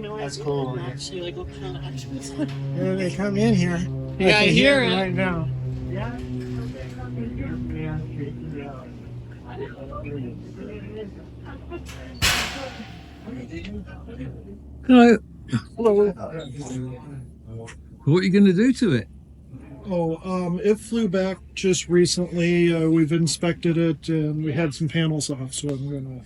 That's cool. Yeah, they come in here. Yeah, I hear it right now. Hello. Hello. What are you going to do to it? Oh, it flew back just recently. We've inspected it and we had some panels off, so I'm going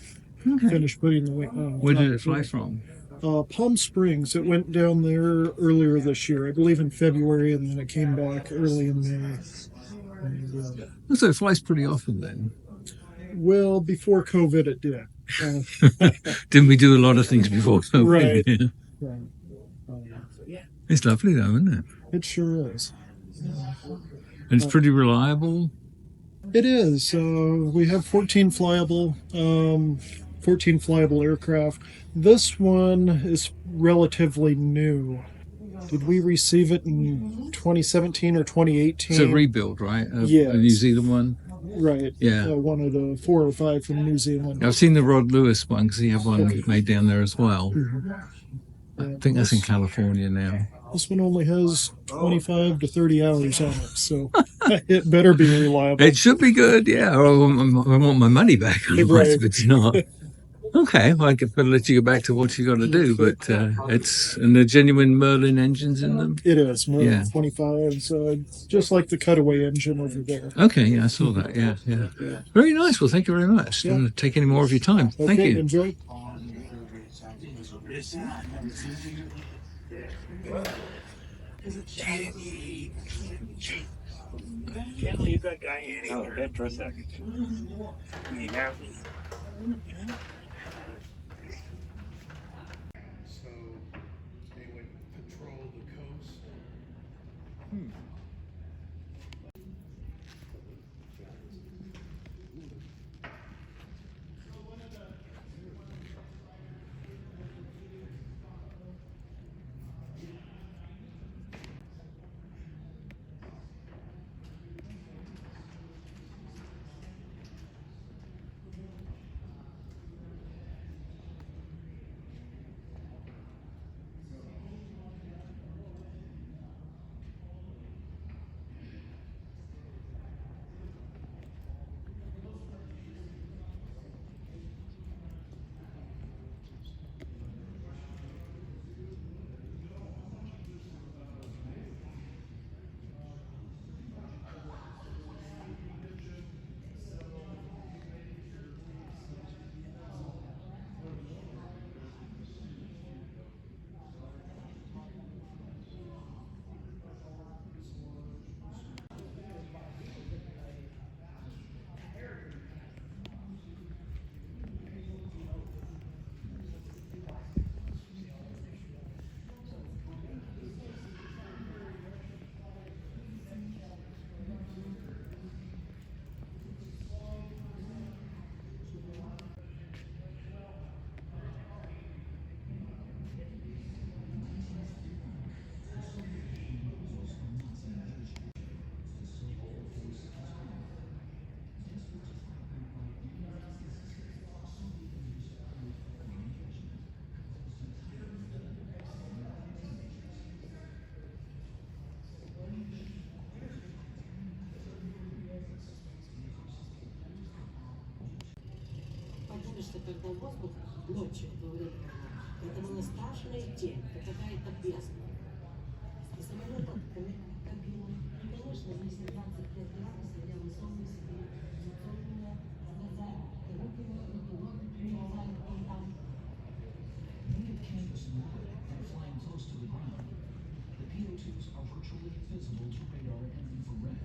to finish putting the wing. Where did it fly from? Palm Springs. It went down there earlier this year, I believe in February, and then it came back early in May. And, So it flies pretty often then. well, before COVID, it did. Didn't we do a lot of things before COVID? Right. Right. It's lovely though, isn't it? It sure is. And it's pretty reliable. It is. We have 14 flyable aircraft. This one is relatively new. Did we receive it in 2017 or 2018? It's a rebuild, right? Yeah. A New Zealand one? Right. Yeah. One of the 4 or 5 from New Zealand. I've seen the Rod Lewis one because he had one made down there as well. I think that's in California now. This one only has 25 to 30 hours on it, so it better be reliable. It should be good, yeah. I want my money back, otherwise if it's not. Okay, well, I could let you go back to what you got to do, but it's and the genuine Merlin engines in them. It is Merlin 25, so just like the cutaway engine over there. Okay, yeah, I saw that. Yeah. Very nice. Well, thank you very much. Yeah. Don't take any more of your time. Okay, Thank you. Enjoy. Can't leave that guy hanging there for a second. So they would patrol the coast. Что когда воздух ночью во время, это была страшная тень, это какая-то бездна. И самолет открыт, кабину, и, конечно, если 25 градусов, я высовываю себе лицо, глаза, руки, ноги, прилезают вон там. Flying close to the ground, the PO2s are virtually invisible to radar and infrared.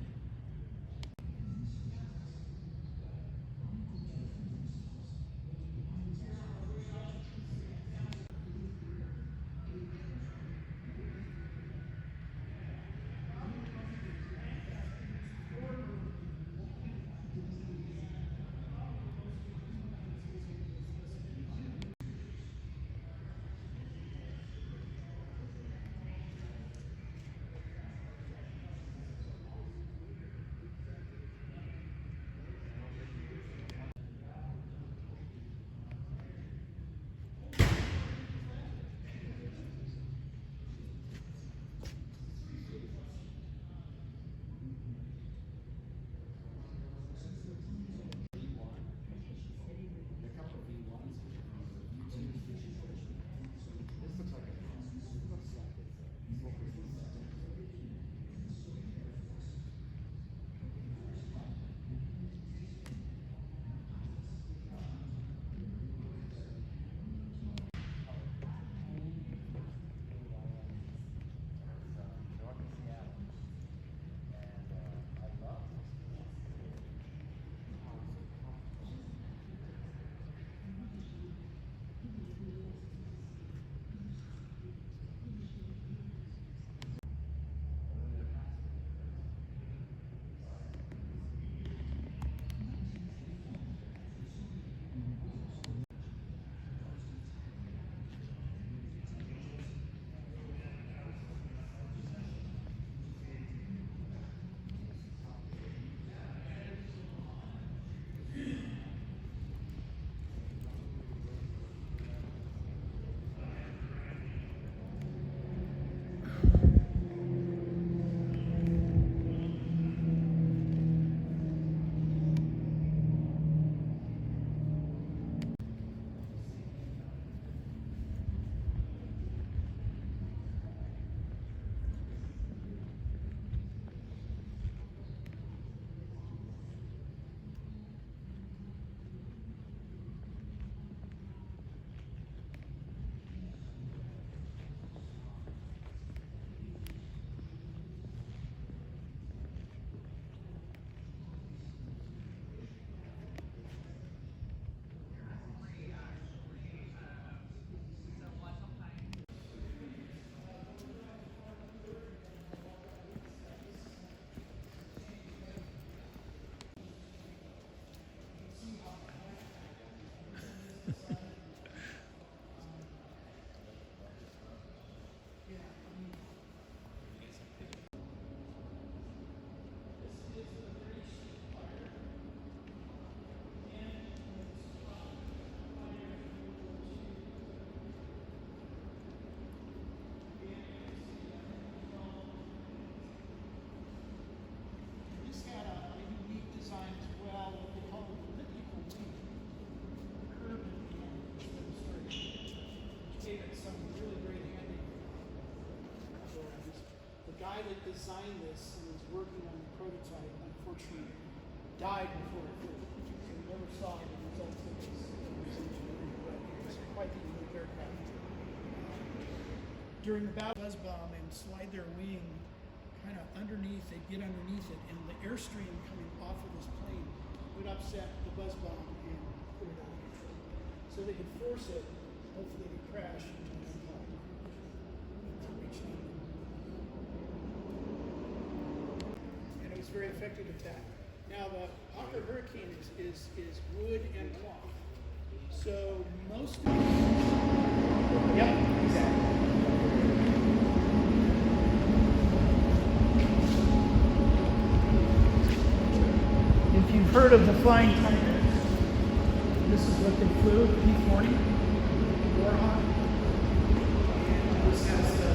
designed this and was working on the prototype unfortunately died before it flew. So we never saw the results of his engineering, but it was quite the unique aircraft. During the battle, buzz bomb and slide their wing kind of underneath, they'd get underneath it, and the airstream coming off of this plane would upset the buzz bomb and put it out of control. So they could force it, hopefully to crash into an airplane to reach them. And it was very effective at that. Now the Hawker Hurricane is wood and cloth. So most of yep, exactly. If you've heard of the Flying Tiger, this is what they flew, P-40, Warhawk. And this has the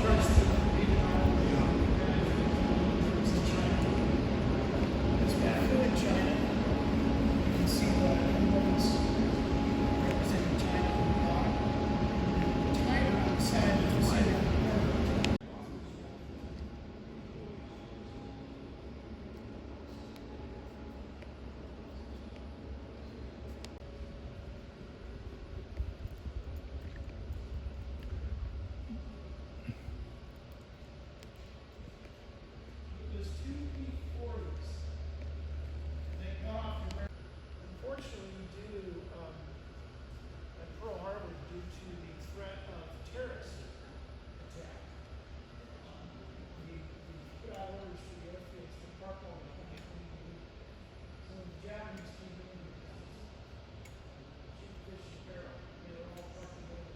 charts that it's been flew in China. You can see the emblems representing China on the bottom. The tiger on the side of the center. Unfortunately, due at Pearl Harbor, due to the threat of terrorist attack, we put out orders to the airfields to park all the planes. So when the Japanese came in, cheap fish and barrel, they were all parked together.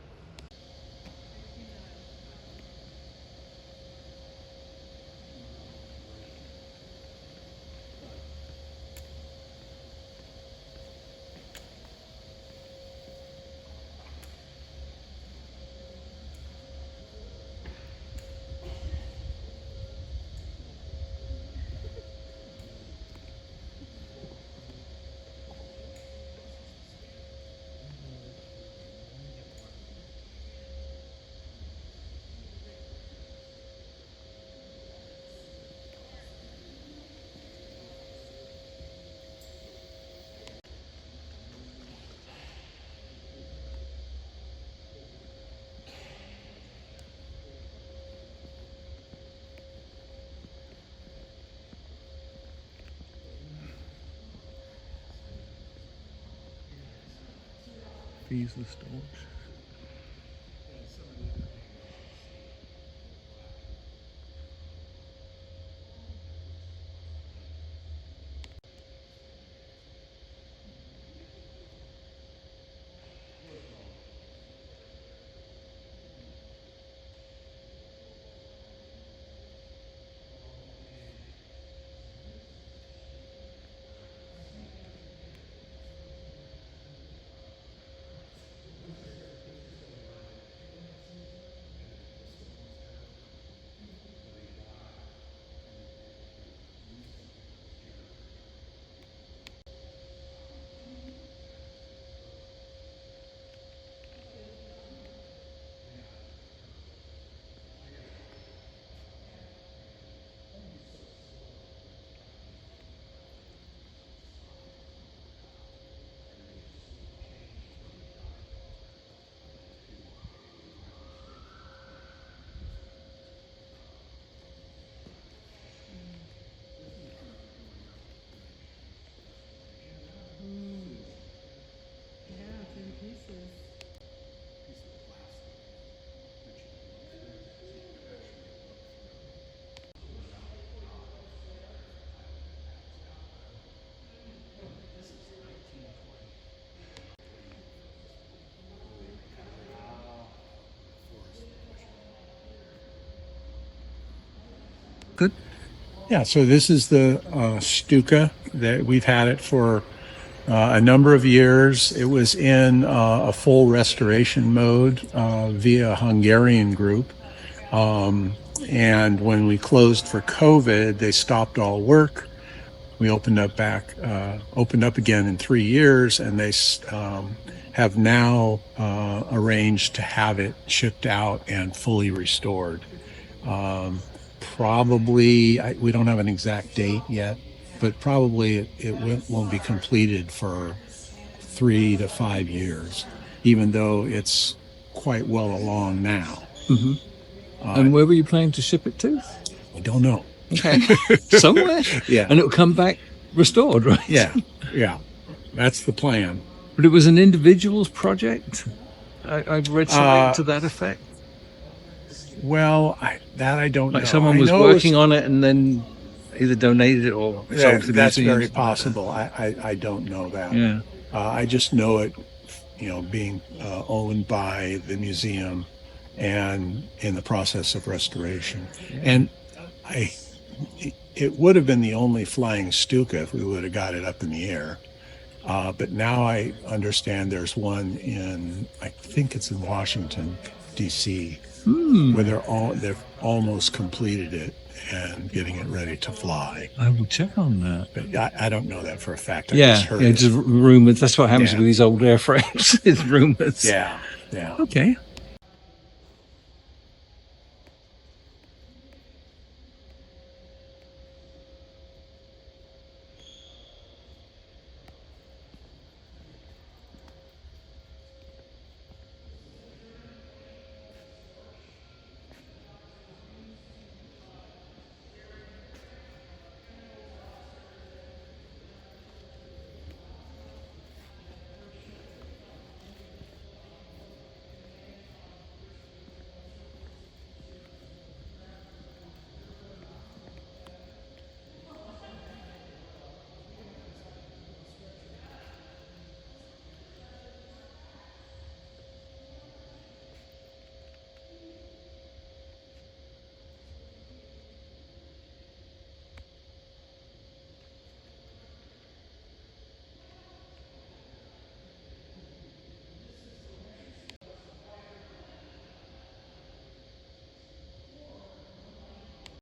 Fieseler Storch. Good. Yeah, so this is the Stuka that we've had it for a number of years. It was in a full restoration mode via a Hungarian group. And when we closed for COVID, they stopped all work. We opened up again in 3 years, and they have now arranged to have it shipped out and fully restored. probably, we don't have an exact date yet, but probably it won't be completed for 3 to 5 years, even though it's quite well along now. And where were you planning to ship it to? We don't know. Okay. Somewhere? Yeah. And it'll come back restored, right? Yeah. That's the plan. But it was an individual's project? I've read something to that effect. Well, I don't know. Like someone I was know working on it and then either donated it or sold to the that's museum. very possible. I don't know that. Yeah. I just know it, being owned by the museum and in the process of restoration. And it would have been the only flying Stuka if we would have got it up in the air. But now I understand there's one I think it's in Washington, D.C., where they've almost completed it and getting it ready to fly. I will check on that. But I don't know that for a fact. I just heard it. Just rumors. That's what happens Yeah. with these old airframes. It's rumors. Yeah. Okay.